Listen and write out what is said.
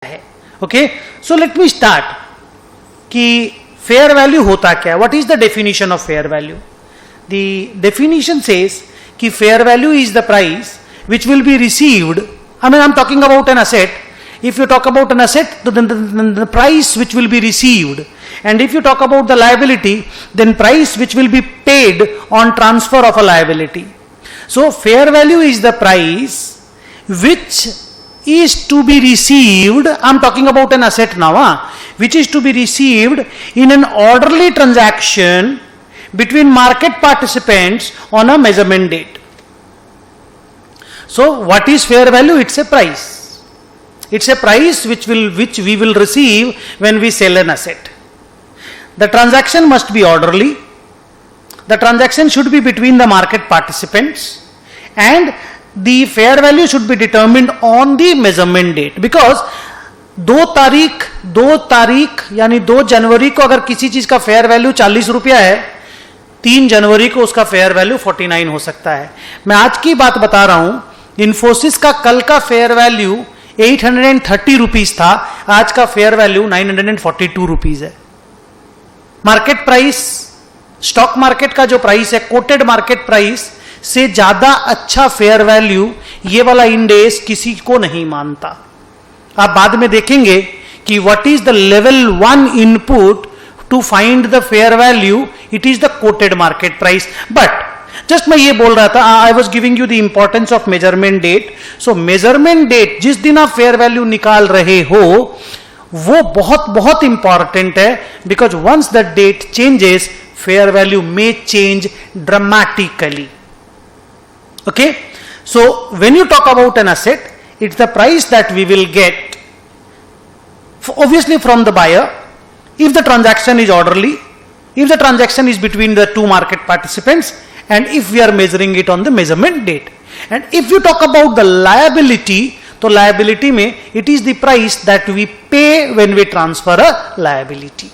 है। Okay, so let me start कि fair value होता क्या है, what is the definition of fair value. The definition says कि fair value is the price which will be received. I mean, I'm talking about an asset. If you talk about an asset, then the price which will be received. And if you talk about the liability, then price which will be paid on transfer of a liability. So fair value is the price which is to be received. I'm talking about an asset now, which is to be received in an orderly transaction between market participants on a measurement date. So what is fair value? It's a price. It's a price which we will receive when we sell an asset. The transaction must be orderly. The transaction should be between the market participants, and the fair value should be determined on the measurement date. Because 2 तारीख यानी 2 जनवरी को अगर किसी चीज का fair value 40 रुपया है, 3 जनवरी को उसका फेयर वैल्यू 49 हो सकता है। मैं आज की बात बता रहा हूं, इन्फोसिस का कल का फेयर वैल्यू 830 रुपीज था, आज का फेयर वैल्यू 942 रुपीज है। मार्केट प्राइस, स्टॉक मार्केट का जो प्राइस है, कोटेड मार्केट प्राइस से ज्यादा अच्छा फेयर वैल्यू ये वाला इंडेक्स किसी को नहीं मानता। आप बाद में देखेंगे कि what is the level 1 input to find the fair value, it is the quoted market price. But just मैं ये बोल रहा था, I was giving you the importance of measurement date. So measurement date जिस दिन आप फेयर वैल्यू निकाल रहे हो वो बहुत बहुत इंपॉर्टेंट है, because once the date changes fair value may change dramatically. Okay, so when you talk about an asset, it's the price that we will get obviously from the buyer if the transaction is orderly, if the transaction is between the 2 market participants, and if we are measuring it on the measurement date. And if you talk about the liability, तो liability में it is the price that we pay when we transfer a liability.